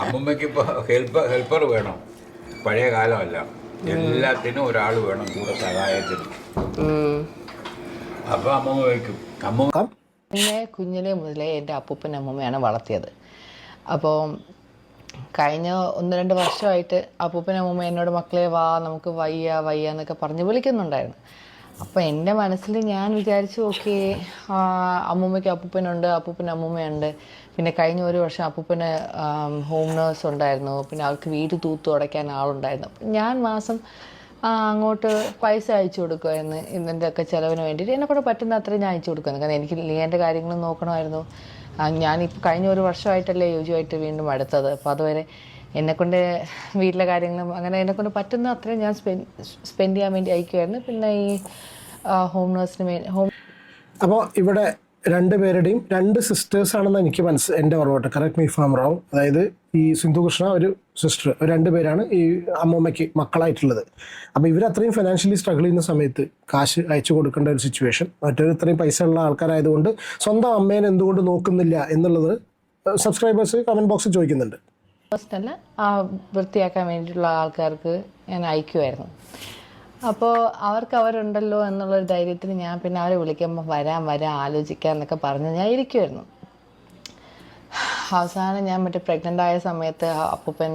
അമ്മൂമ്മയ്ക്ക് ഇപ്പോൾ ഹെൽപ്പർ വേണം. പഴയ കാലമല്ല, എല്ലാത്തിനും ഒരാൾ വേണം കൂടെ സഹായത്തിന്. അപ്പോൾ അമ്മൂമ്മ വയ്ക്കും. അമ്മൂമ്മ എന്നെ കുഞ്ഞിലെ മുതലേ എൻ്റെ അപ്പൂപ്പൻ അമ്മൂമ്മയാണ് വളർത്തിയത്. അപ്പോൾ കഴിഞ്ഞ 1-2 വർഷമായിട്ട് അപ്പൂപ്പൻ അമ്മൂമ്മ എന്നോട് മക്കളെ വാ നമുക്ക് വയ്യ വയ്യ എന്നൊക്കെ പറഞ്ഞ് വിളിക്കുന്നുണ്ടായിരുന്നു. അപ്പോൾ എൻ്റെ മനസ്സിൽ ഞാൻ വിചാരിച്ചു ഓക്കെ, അമ്മൂമ്മയ്ക്ക് അപ്പൂപ്പനുണ്ട്, അപ്പൂപ്പൻ അമ്മൂമ്മയുണ്ട്. പിന്നെ കഴിഞ്ഞ 1 വർഷം അപ്പൂപ്പന് ഹോം നേഴ്സ് ഉണ്ടായിരുന്നു. പിന്നെ അവർക്ക് വീട് തൂത്തു അടയ്ക്കാൻ ആളുണ്ടായിരുന്നു. അപ്പം ഞാൻ മാസം അങ്ങോട്ട് പൈസ അയച്ചു കൊടുക്കുമായിരുന്നു. ഇതിൻ്റെയൊക്കെ ചിലവിന് വേണ്ടിയിട്ട് എന്നെക്കൊണ്ട് പറ്റുന്ന അത്രയും ഞാൻ അയച്ചു കൊടുക്കുമായിരുന്നു. കാരണം എനിക്ക് ലിയൻ്റെ കാര്യങ്ങളും നോക്കണമായിരുന്നു. ഞാനിപ്പോൾ കഴിഞ്ഞ 1 വർഷമായിട്ടല്ലേ യുജുവായിട്ട് വീണ്ടും അടുത്തത്. അപ്പോൾ അതുവരെ എന്നെക്കൊണ്ട് വീട്ടിലെ കാര്യങ്ങളും അങ്ങനെ എന്നെക്കൊണ്ട് പറ്റുന്ന അത്രയും ഞാൻ സ്പെൻഡ് ചെയ്യാൻ വേണ്ടി അയക്കുമായിരുന്നു. പിന്നെ ഈ ഹോം നേഴ്സിന് അപ്പോൾ ഇവിടെ 2 പേരുടെയും 2 സിസ്റ്റേഴ്സാണെന്ന് എനിക്ക് എൻ്റെ ഓർമ്മ. Correct me if I am wrong. അതായത് ഈ സിന്ധു കൃഷ്ണ ഒരു സിസ്റ്റർ, 2 പേരാണ് ഈ അമ്മൂമ്മയ്ക്ക് മക്കളായിട്ടുള്ളത്. അപ്പോൾ ഇവർ അത്രയും ഫിനാൻഷ്യലി സ്ട്രഗിൾ ചെയ്യുന്ന സമയത്ത് കാശ് അയച്ചു കൊടുക്കേണ്ട ഒരു സിറ്റുവേഷൻ, മറ്റൊരു ഇത്രയും പൈസ ഉള്ള ആൾക്കാരായതുകൊണ്ട് സ്വന്തം അമ്മേനെ എന്തുകൊണ്ട് നോക്കുന്നില്ല എന്നുള്ളത് സബ്സ്ക്രൈബേഴ്സ് കമൻറ്റ് ബോക്സിൽ ചോദിക്കുന്നുണ്ട്. തന്നെ വൃത്തിയാക്കാൻ വേണ്ടിയിട്ടുള്ള ആൾക്കാർക്ക് ഞാൻ അയക്കുമായിരുന്നു. അപ്പോൾ അവരുണ്ടല്ലോ എന്നുള്ളൊരു ധൈര്യത്തിന് ഞാൻ പിന്നെ അവരെ വിളിക്കുമ്പോൾ വരാം ആലോചിക്കാം എന്നൊക്കെ പറഞ്ഞ് ഞാൻ ഇരിക്കുമായിരുന്നു. അവസാനം ഞാൻ പ്രഗ്നൻ്റ് ആയ സമയത്ത് അപ്പൂപ്പൻ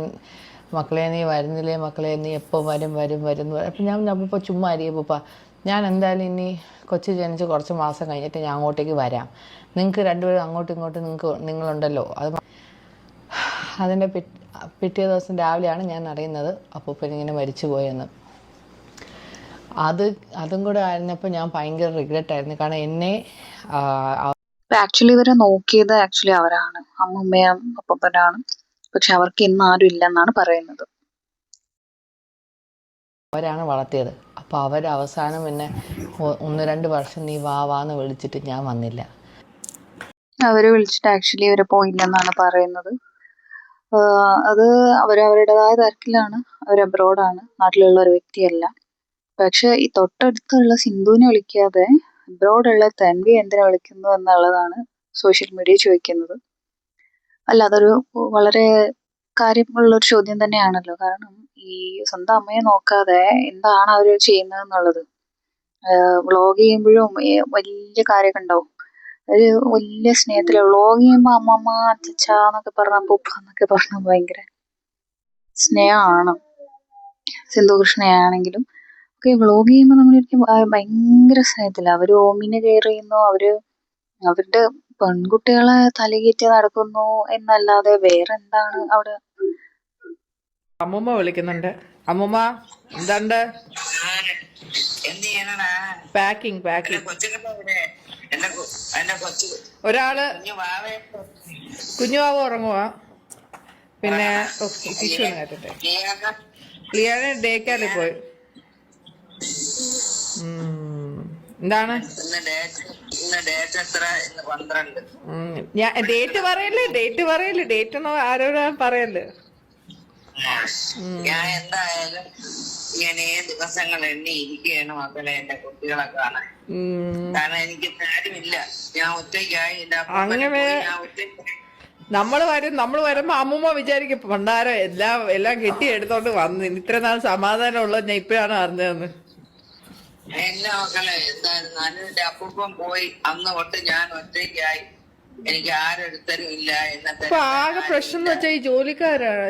മക്കളെ നീ വരുന്നില്ലേ, മക്കളെ നീ എപ്പോൾ വരും അപ്പം ഞാൻ അപ്പൂപ്പ ചുമ്മാ അപ്പൂപ്പ ഞാൻ എന്തായാലും ഇനി കൊച്ചു ജനിച്ച് കുറച്ച് മാസം കഴിഞ്ഞിട്ട് ഞാൻ അങ്ങോട്ടേക്ക് വരാം, നിങ്ങൾക്ക് 2 പേരും അങ്ങോട്ടും ഇങ്ങോട്ടും നിങ്ങളുണ്ടല്ലോ. അതിൻ്റെ പിറ്റേ ദിവസം രാവിലെയാണ് ഞാൻ അറിയുന്നത് അപ്പൂപ്പൻ ഇങ്ങനെ മരിച്ചു പോയെന്ന്. അതും കൂടെ ആയിരുന്നപ്പോൾ ഞാൻ ഭയങ്കര റിഗ്രറ്റ് ആയിരുന്നു. കാരണം എന്നെ ആക്ച്വലി ഇവരെ നോക്കിയത് അവരാണ്, അമ്മൂമ്മയും അപ്പൂപ്പനാണ്. പക്ഷെ അവർക്ക് ഇന്ന് ആരും ഇല്ലെന്നാണ് പറയുന്നത്. അവരാണ് വളർത്തിയത്. അപ്പോൾ അവസാനം പിന്നെ 1-2 വർഷം നീ വാന്ന് വിളിച്ചിട്ട് ഞാൻ വന്നില്ല. അവര് വിളിച്ചിട്ട് ആക്ച്വലി ഇവര് പോയില്ലെന്നാണ് പറയുന്നത്. അത് അവരവരുടേതായ തിരക്കിലാണ്. അവർ അബ്രോഡാണ്, നാട്ടിലുള്ള ഒരു വ്യക്തിയല്ല. പക്ഷെ ഈ തൊട്ടടുത്തുള്ള സിന്ധുവിനെ വിളിക്കാതെ അബ്രോഡുള്ള തൻവി എന്തിനാ വിളിക്കുന്നു എന്നുള്ളതാണ് സോഷ്യൽ മീഡിയ ചോദിക്കുന്നത്. അല്ല, അതൊരു വളരെ കാര്യമുള്ളൊരു ചോദ്യം തന്നെയാണല്ലോ. കാരണം ഈ സ്വന്തം അമ്മയെ നോക്കാതെ എന്താണ് അവർ ചെയ്യുന്നത് എന്നുള്ളത്. വ്ളോഗ് ചെയ്യുമ്പോഴും വലിയ കാര്യമൊക്കെ ഉണ്ടാവും. ഒരു വലിയ സ്നേഹത്തില് വ്ളോഗ് ചെയ്യുമ്പോൾ അമ്മമ്മ അച്ഛച്ച എന്നൊക്കെ പറഞ്ഞ അപ്പൂപ്പ എന്നൊക്കെ പറഞ്ഞ ഭയങ്കര സ്നേഹമാണ്. സിന്ധു കൃഷ്ണയാണെങ്കിലും ഒക്കെ വ്ളോഗ് ചെയ്യുമ്പോൾ നമ്മളൊരിക്കലും ഭയങ്കര സ്നേഹത്തില്ല. അവര് ഓമിനെ കെയർ ചെയ്യുന്നു, അവരുടെ പെൺകുട്ടികളെ തലകേറ്റി നടക്കുന്നു എന്നല്ലാതെ വേറെ എന്താണ് അവിടെ. അമ്മൂമ്മ വിളിക്കുന്നുണ്ട്. അമ്മൂമ്മ എന്താണ്ട് പാക്കിങ് ഒരാള് കുഞ്ഞുവാവ് ഉറങ്ങുവാ. പിന്നെ കേട്ടെ ലിയാനെ ഡേക്കാറിൽ പോയി. എന്താണ് ഞാൻ ഡേറ്റ് പറയല്ലേ ഡേറ്റ് ഒന്നും ആരോടാ പറയല്ലേ. ഞാൻ എന്തായാലും ഇങ്ങനെ ദിവസങ്ങൾ എണ്ണി ഇരിക്കുകയാണ് മക്കളെ എന്റെ കുട്ടികളെ കാണാൻ. കാരണം എനിക്ക് കാര്യമില്ല, ഞാൻ ഒറ്റയ്ക്കായി. അങ്ങനെ നമ്മൾ വരുമ്പോ അമ്മൂമ്മ വിചാരിക്കും പണ്ടാരം എല്ലാം കെട്ടിയെടുത്തോണ്ട് വന്ന് ഇത്ര നാൾ സമാധാനം ഉള്ളത് ഞാൻ ഇപ്പഴാണ് അറിഞ്ഞതെന്ന്. എല്ലാ മക്കളെ എന്തായിരുന്നു അനിലിന്റെ അപ്പൂപ്പൻ പോയി അന്ന് തൊട്ട് ഞാൻ ഒറ്റയ്ക്കായി, എനിക്ക് ആരെടുത്തരും ഇല്ല. ഇപ്പൊ ആകെ പ്രശ്നം എന്ന് വെച്ചാൽ ഈ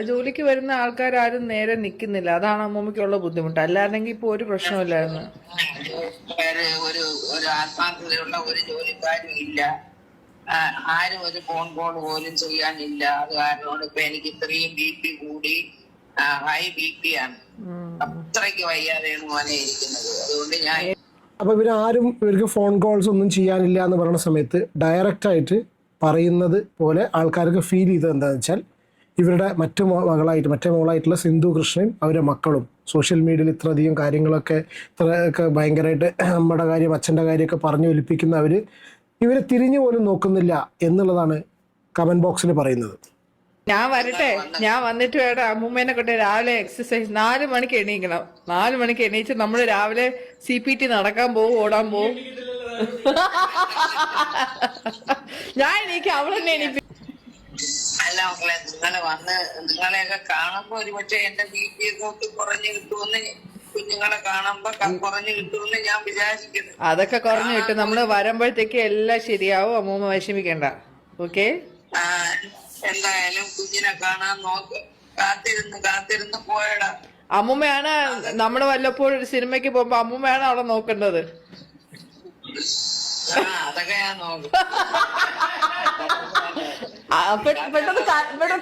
ജോലിക്ക് വരുന്ന ആൾക്കാരും നേരെ നിക്കുന്നില്ല. അതാണ് അമ്മൂമ്മയ്ക്കുള്ള ബുദ്ധിമുട്ട്. അല്ലാണ്ടെങ്കിൽ ഇപ്പൊ ഒരു പ്രശ്നമില്ലായിരുന്നു. ഒരു ആത്മാർത്ഥതയുള്ള ഒരു ജോലിക്കാരും ഇല്ല, ആരും ഒരു ഫോൺ കോൾ പോലും ചെയ്യാനില്ല. അത് കാരണം ഇപ്പൊ എനിക്ക് ഇത്രയും BP കൂടി, ഹൈ BP ആണ്. അത്രയ്ക്ക് വയ്യാതെയാണ് മോനെ ഇരിക്കുന്നത്. അതുകൊണ്ട് ഞാൻ അപ്പോൾ ഇവർക്ക് ഫോൺ കോൾസ് ഒന്നും ചെയ്യാനില്ല എന്ന് പറയുന്ന സമയത്ത് ഡയറക്റ്റായിട്ട് പറയുന്നത് പോലെ ആൾക്കാർക്ക് ഫീൽ ചെയ്തത് എന്താണെന്ന് വെച്ചാൽ ഇവരുടെ മറ്റേ മോളായിട്ടുള്ള സിന്ധു കൃഷ്ണയും അവരുടെ മക്കളും സോഷ്യൽ മീഡിയയിൽ ഇത്രയധികം കാര്യങ്ങളൊക്കെ ഭയങ്കരമായിട്ട് നമ്മുടെ കാര്യം അച്ഛൻ്റെ കാര്യമൊക്കെ പറഞ്ഞു ഒലിപ്പിക്കുന്ന ഇവരെ തിരിഞ്ഞു പോലും നോക്കുന്നില്ല എന്നുള്ളതാണ് കമൻറ്റ് ബോക്സിൽ പറയുന്നത്. ഞാൻ വരട്ടെ, ഞാൻ വന്നിട്ട് വേണം അമ്മൂമ്മേനെ കൊണ്ട് രാവിലെ എക്സസൈസ് 4 മണിക്ക് എണീക്കണം. 4 മണിക്ക് എണീച്ച് നമ്മൾ രാവിലെ CPT നടക്കാൻ പോവും, ഓടാൻ പോവും. ഞാൻ എണീക്കും, അവളെന്നെ എണീപ്പിക്കും. അല്ല മക്കളെ, നിങ്ങളെയൊക്കെ കാണുമ്പോ ഒരുപക്ഷെ എന്റെ BP ഒക്കെ കുറഞ്ഞു കിട്ടുമെന്ന്, കുഞ്ഞുങ്ങളെ കാണുമ്പോ കുറഞ്ഞു കിട്ടുമെന്ന് ഞാൻ വിചാരിക്കുന്നു. അതൊക്കെ കുറഞ്ഞു കിട്ടും. നമ്മള് വരുമ്പോഴത്തേക്ക് എല്ലാം ശരിയാവും. അമ്മൂമ്മ വിഷമിക്കണ്ട. ഓക്കെ. ആ, എന്തായാലും കുഞ്ഞിനെ കാണാൻ നോക്ക്. കാത്തിരുന്ന് പോയടാ. അമ്മൂമ്മയാണ് നമ്മള് വല്ലപ്പോഴും ഒരു സിനിമയ്ക്ക് പോകുമ്പോ അമ്മൂമ്മയാണ് അവിടെ നോക്കേണ്ടത്. അതൊക്കെ ഞാൻ നോക്കും. പെട്ടെന്ന്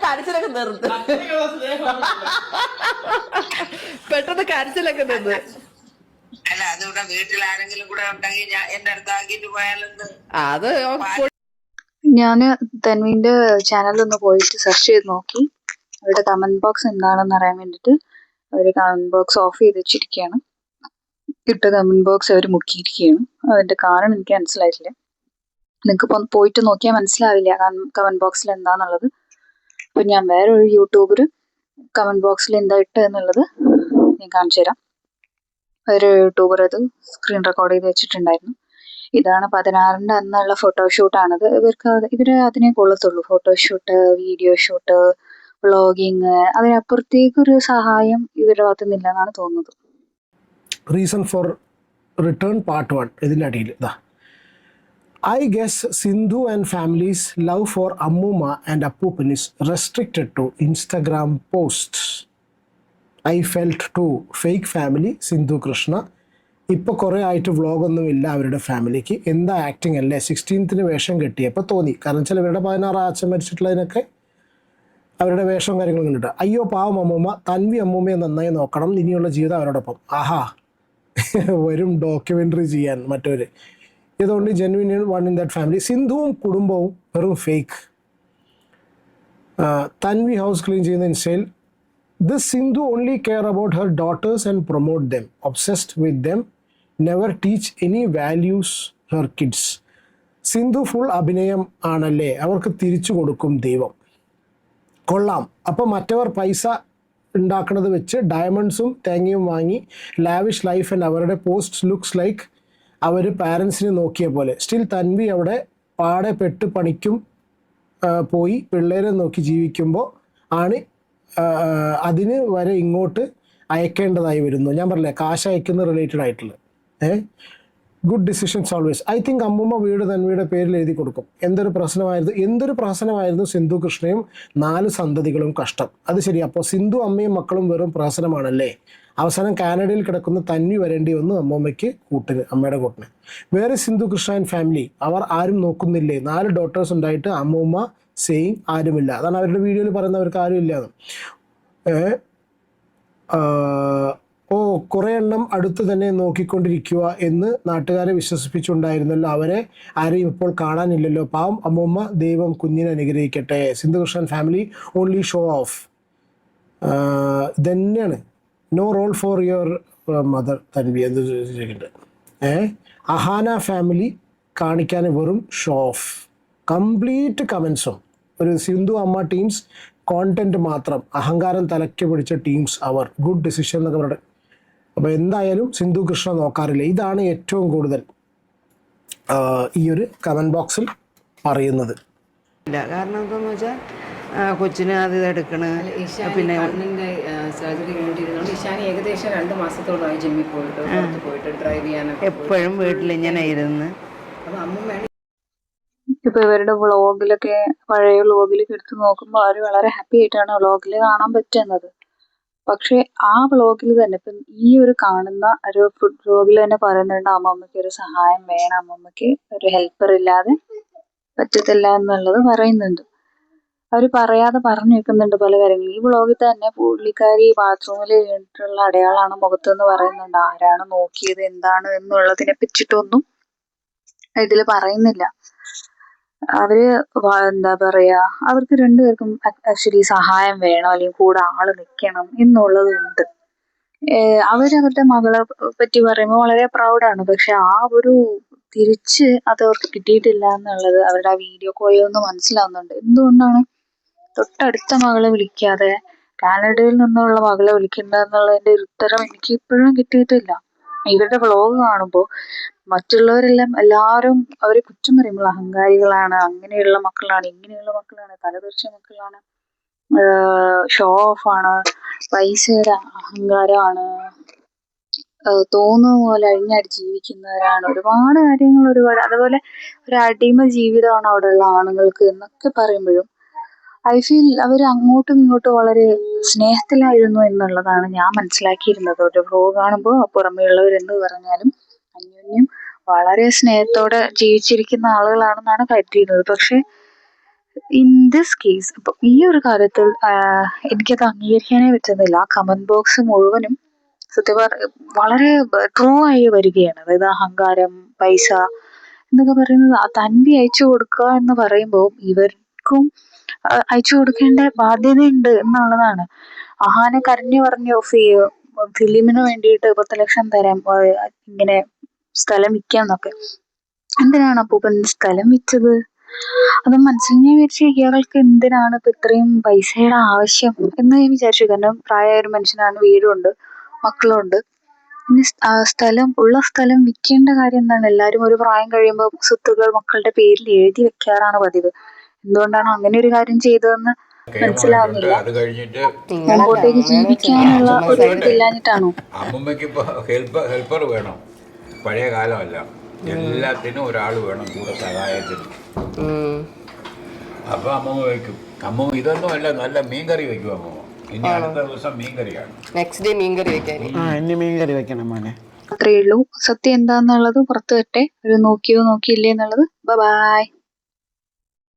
കരച്ചിലൊക്കെ നിർത്ത്. പെട്ടെന്ന് കരച്ചിലൊക്കെ നിർത്ത്. അല്ല, അതിവിടെ വീട്ടിൽ ആരെങ്കിലും കൂടെ ഉണ്ടെങ്കിൽ ഞാൻ എന്റെ അടുത്ത് ആക്കിയിട്ട് പോയാലെന്ത്? അത് ഞാന് തൻവിന്റെ ചാനലൊന്ന് പോയിട്ട് സെർച്ച് ചെയ്ത് നോക്കി. അവരുടെ കമന്റ് ബോക്സ് എന്താണെന്ന് അറിയാൻ വേണ്ടിട്ട് അവര് കമന്റ് ബോക്സ് ഓഫ് ചെയ്ത് വെച്ചിരിക്കുകയാണ്. ഇട്ട കമന്റ് ബോക്സ് അവർ മുക്കിയിരിക്കുകയാണ്. അതിന്റെ കാരണം എനിക്ക് മനസ്സിലായിട്ടില്ല. നിങ്ങൾക്ക് പോയിട്ട് നോക്കിയാൽ മനസ്സിലാവില്ല കമന്റ് ബോക്സിൽ എന്താന്നുള്ളത്. അപ്പൊ ഞാൻ വേറൊരു യൂട്യൂബർ കമന്റ് ബോക്സിൽ എന്താ ഇട്ട് എന്നുള്ളത് ഞാൻ കാണിച്ചു തരാം. ഒരു യൂട്യൂബർ അത് സ്ക്രീൻ റെക്കോർഡ് ചെയ്ത് വെച്ചിട്ടുണ്ടായിരുന്നു. ഇതാണ് 16-ന്റെ അന്നുള്ള ഫോട്ടോഷൂട്ടാണത്. ഇവര് അതിനെ കൊള്ളത്തുള്ളൂ. ഫോട്ടോഷൂട്ട്, വീഡിയോ ഷൂട്ട്, വ്ളോഗിങ്, അതിനപ്പുറത്തേക്കൊരു സഹായം ഇവരുടെ ഭാഗത്തുനിന്നില്ല എന്നാണ് തോന്നുന്നത്. റീസൺ ഫോർ റിട്ടേൺ പാർട്ട് 1 ഇതിൻ്റെ അടിയിൽ ഇതാ. I guess Sindhu and family's love for Ammuma and Appupan is restricted to Instagram posts. I felt too. Fake family, Sindhu Krishna. ഇപ്പോൾ കുറേ ആയിട്ട് വ്ളോഗൊന്നും ഇല്ല അവരുടെ ഫാമിലിക്ക്. എന്താ ആക്ടിങ് അല്ലേ? 16th വേഷം കെട്ടിയപ്പോൾ തോന്നി. കാരണം വെച്ചാൽ ഇവരുടെ 16 അച്ഛൻ മരിച്ചിട്ടുള്ളതിനൊക്കെ അവരുടെ വേഷവും കാര്യങ്ങളും കണ്ടിട്ട് അയ്യോ പാവം അമ്മൂമ്മ, തൻവി അമ്മൂമ്മയെ നന്നായി നോക്കണം, ഇനിയുള്ള ജീവിതം അവരോടൊപ്പം. ആഹാ, വരും ഡോക്യുമെൻ്ററി ചെയ്യാൻ മറ്റൊരു. ഇതുകൊണ്ട് genuine one in that family. സിന്ധുവും കുടുംബവും വെറും ഫേക്ക്. തൻവി ഹൗസ് ക്ലീൻ ചെയ്യുന്ന ഇൻസ്റ്റയിൽ this Sindhu only care about her daughters and promote them, obsessed with them, never teach any values her kids. Sindhu full അഭിനയം ആണല്ലേ, അവർക്ക് തിരിച്ചു കൊടുക്കും ദൈവം. കൊള്ളാം. അപ്പോൾ മറ്റവർ പൈസ ഉണ്ടാക്കുന്നത് വെച്ച് ഡയമണ്ട്സും തേങ്ങയും വാങ്ങി ലാവിഷ് ലൈഫ് ആൻഡ് അവരുടെ പോസ്റ്റ് ലുക്സ് ലൈക്ക് അവർ പാരൻസിനെ നോക്കിയ പോലെ. സ്റ്റിൽ തൻവി അവിടെ പാടെ പെട്ട് പണിക്കും പോയി പിള്ളേരെ നോക്കി ജീവിക്കുമ്പോൾ ആണ് അതിന് വരെ ഇങ്ങോട്ട് അയക്കേണ്ടതായി വരുന്നു. ഞാൻ പറഞ്ഞില്ലേ, കാശ് അയക്കുന്ന റിലേറ്റഡ് ആയിട്ടുള്ള good decisions always. I think അമ്മൂമ്മ വീട് തൻവിയുടെ പേരിൽ എഴുതി കൊടുക്കും. എന്തൊരു പ്രശ്നമായിരുന്നു സിന്ധു കൃഷ്ണയും 4 സന്തതികളും. കഷ്ടം. അത് ശരി. അപ്പോൾ സിന്ധു അമ്മയും മക്കളും വെറും പ്രശ്നമാണല്ലേ. അവസാനം കാനഡയിൽ കിടക്കുന്ന തന്വി വരേണ്ടി വന്നു അമ്മൂമ്മയ്ക്ക് കൂട്ടിന്, അമ്മയുടെ കൂട്ടിന്. വേറെ സിന്ധു കൃഷ്ണ ആൻഡ് ഫാമിലി, അവർ ആരും നോക്കുന്നില്ലേ? 4 ഡോട്ടേഴ്സ് ഉണ്ടായിട്ട് അമ്മൂമ്മ സെയിങ് ആരുമില്ല. അതാണ് അവരുടെ വീഡിയോയിൽ പറയുന്നവർക്ക് ആരും ഇല്ലാന്ന്. കുറേ എണ്ണം അടുത്ത് തന്നെ നോക്കിക്കൊണ്ടിരിക്കുക എന്ന് നാട്ടുകാരെ വിശ്വസിപ്പിച്ചുണ്ടായിരുന്നല്ലോ. അവരെ ആരെയും ഇപ്പോൾ കാണാനില്ലല്ലോ. പാവം അമ്മൂമ്മ, ദൈവം കുഞ്ഞിനെ അനുഗ്രഹിക്കട്ടെ. Sindhu Krishnan family only show off. ഇതന്നെയാണ്. No role for your mother Tanvi എന്ന് ചോദിച്ചിട്ടുണ്ട്. അഹാന ഫാമിലി കാണിക്കാൻ വെറും ഷോ ഓഫ്. കംപ്ലീറ്റ് കമൻസും ഒരു സിന്ധു അമ്മ ടീംസ് കോണ്ടന്റ് മാത്രം, അഹങ്കാരം തലയ്ക്ക് പിടിച്ച ടീംസ് അവർ. ഗുഡ് ഡിസിഷൻ എന്നൊക്കെ പറയുന്നത്. അപ്പോൾ എന്തായാലും സിന്ധു കൃഷ്ണ നോക്കാറില്ല. ഇതാണ് ഏറ്റവും കൂടുതൽ ഈ ഒരു കമൻറ്റ് ബോക്സിൽ പറയുന്നത്. ഇല്ല, കാരണം എന്താണെന്ന് വെച്ചാൽ കൊച്ചിന് അത് എടുക്കണ്. പിന്നെ സർജറി കഴിഞ്ഞിട്ടിരുന്നോണ്ട് ഇഷാനി ഏകദേശം 2 മാസത്തോളമായി ജിമ്മിൽ പോയിട്ട് ഡ്രൈവ് ചെയ്യാനൊക്കെ എപ്പോഴും വീട്ടിൽ ഇങ്ങനെ ഇരുന്ന്. അപ്പൊ അമ്മ ഇപ്പൊ ഇവരുടെ വ്ളോഗിലൊക്കെ, പഴയ വ്ളോഗിലൊക്കെ എടുത്ത് നോക്കുമ്പോൾ അവർ വളരെ ഹാപ്പി ആയിട്ടാണ് വ്ളോഗിൽ കാണാൻ പറ്റുന്നത്. പക്ഷെ ആ വ്ളോഗിൽ തന്നെ ഇപ്പം ഈ ഒരു കാണുന്ന ഒരു ഫുഡ് വ്ളോഗിൽ തന്നെ പറയുന്നുണ്ട് അമ്മമ്മയ്ക്ക് ഒരു സഹായം വേണം, അമ്മമ്മയ്ക്ക് ഒരു ഹെൽപ്പർ ഇല്ലാതെ പറ്റത്തില്ല എന്നുള്ളത് പറയുന്നുണ്ട്. അവർ പറയാതെ പറഞ്ഞു വെക്കുന്നുണ്ട് പല കാര്യങ്ങളും. ഈ വ്ളോഗിൽ തന്നെ പുള്ളിക്കാരി ബാത്റൂമിൽ വീണിട്ടുള്ള അടയാളാണ് മുഖത്തെന്ന് പറയുന്നുണ്ട്. ആരാണ് നോക്കിയത്, എന്താണ് എന്നുള്ളതിനെ പറ്റിയിട്ടൊന്നും ഇതിൽ പറയുന്നില്ല. അവര് എന്താ പറയാ, അവർക്ക് 2 പേർക്കും ആക്ച്വലി സഹായം വേണം, അല്ലെങ്കിൽ കൂടെ ആള് നിൽക്കണം എന്നുള്ളതുണ്ട്. അവരവരുടെ മകളെ പറ്റി പറയുമ്പോൾ വളരെ പ്രൗഡാണ്. പക്ഷെ ആ ഒരു തിരിച്ച് അത് അവർക്ക് കിട്ടിയിട്ടില്ല എന്നുള്ളത് അവരുടെ ആ വീഡിയോ കോളിൽ നിന്ന് മനസ്സിലാവുന്നുണ്ട്. എന്തുകൊണ്ടാണ് തൊട്ടടുത്ത മകളെ വിളിക്കാതെ കാനഡയിൽ നിന്നുള്ള മകളെ വിളിക്കുന്നത് എന്നുള്ളതിന്റെ ഒരു ഉത്തരം എനിക്ക് ഇപ്പോഴും കിട്ടിയിട്ടില്ല. ഇവരുടെ വ്ളോഗ് കാണുമ്പോൾ മറ്റുള്ളവരെല്ലാം എല്ലാവരും അവരെ കുറ്റം പറയുമ്പോൾ അഹങ്കാരികളാണ്, അങ്ങനെയുള്ള മക്കളാണ്, ഇങ്ങനെയുള്ള മക്കളാണ്, തലതെറിച്ച മക്കളാണ്, ഷോ ഓഫ് ആണ്, പൈസയുടെ അഹങ്കാരമാണ്, തോന്നുന്ന പോലെ അഴിഞ്ഞാടി ജീവിക്കുന്നവരാണ്, ഒരുപാട് കാര്യങ്ങൾ അതുപോലെ ഒരു അടിമ ജീവിതമാണ് അവിടെയുള്ള ആണുങ്ങൾക്ക് എന്നൊക്കെ പറയുമ്പോഴും ഐ ഫീൽ അവർ അങ്ങോട്ടും ഇങ്ങോട്ടും വളരെ സ്നേഹത്തിലായിരുന്നു എന്നുള്ളതാണ് ഞാൻ മനസ്സിലാക്കിയിരുന്നത്. ഒരു വ്ലോഗ് കാണുമ്പോൾ പുറമേയുള്ളവരെന്ന് പറഞ്ഞാലും അന്യോന്യം വളരെ സ്നേഹത്തോടെ ജീവിച്ചിരിക്കുന്ന ആളുകളാണെന്നാണ് കരുതിയിരുന്നത്. പക്ഷെ ഇൻ ദിസ് കേസ് ഇപ്പൊ ഈ ഒരു കാര്യത്തിൽ എനിക്കത് അംഗീകരിക്കാനേ പറ്റുന്നില്ല. ആ കമന്റ് ബോക്സ് മുഴുവനും സത്യം വളരെ ട്രൂ ആയി വരികയാണ്. അതായത് അഹങ്കാരം, പൈസ എന്നൊക്കെ പറയുന്നത് തൻവി അയച്ചു കൊടുക്കുക എന്ന് പറയുമ്പോൾ ഇവർക്കും അയച്ചു കൊടുക്കേണ്ട ബാധ്യതയുണ്ട് എന്നുള്ളതാണ്. അഹാനെ കരഞ്ഞു പറഞ്ഞു ഫിലിമിന് വേണ്ടിയിട്ട് 10 ലക്ഷം തരാം, ഇങ്ങനെ സ്ഥലം വിൽക്കാന്നൊക്കെ. എന്തിനാണ് അപ്പൂപ്പൻ സ്ഥലം വിറ്റത്? അത് മനസ്സിൽ ഞാൻ വിചാരിച്ചു ഇയാൾക്ക് എന്തിനാണ് ഇപ്പൊ ഇത്രയും പൈസയുടെ ആവശ്യം എന്ന് ഞാൻ വിചാരിച്ചു. കാരണം പ്രായമായ ഒരു മനുഷ്യനാണ്, വീടുണ്ട്, മക്കളുണ്ട്. ഇനി ഉള്ള സ്ഥലം വിൽക്കേണ്ട കാര്യം എന്താണ്? എല്ലാവരും ഒരു പ്രായം കഴിയുമ്പോൾ സ്വത്തുകൾ മക്കളുടെ പേരിൽ എഴുതി വെക്കാറാണ് പതിവ്. എന്തുകൊണ്ടാണ് അങ്ങനെ ഒരു കാര്യം ചെയ്തതെന്ന് കേമായിട്ടുണ്ട്. മനസ്സിലാവുന്നില്ല. അത് കഴിഞ്ഞിട്ട് മുമ്പോട്ടേക്ക് ജീവിക്കാനുള്ള ഒരു ഇതില്ലാഞ്ഞിട്ടാണോ? അമ്മമ്മയ്ക്ക് ഇപ്പോൾ ഹെൽപ്പർ വേണം. പഴയ കാലമല്ല, എല്ലാത്തിനും ഒരാൾ വേണം കൂടെ സഹായത്തിന്. അപ്പോൾ അമ്മമ്മ വയ്ക്കും. അമ്മമ്മ ഇതൊന്നും അല്ല, നല്ല മീൻകറി വയ്ക്കും അമ്മമ്മ. ഇനി അടുത്ത ദിവസം മീൻകറിയാണ്. നെക്സ്റ്റ് ഡേ മീൻകറി വെക്കാൻ. ഇനി മീൻകറി വെക്കണം മോനെ. അത്രയേ ഉള്ളൂ. സത്യം എന്താന്നുള്ളത് പുറത്തു വരട്ടെ. ഒരു നോക്കിയോ നോക്കിയില്ലേ എന്നുള്ളത്. ബൈ.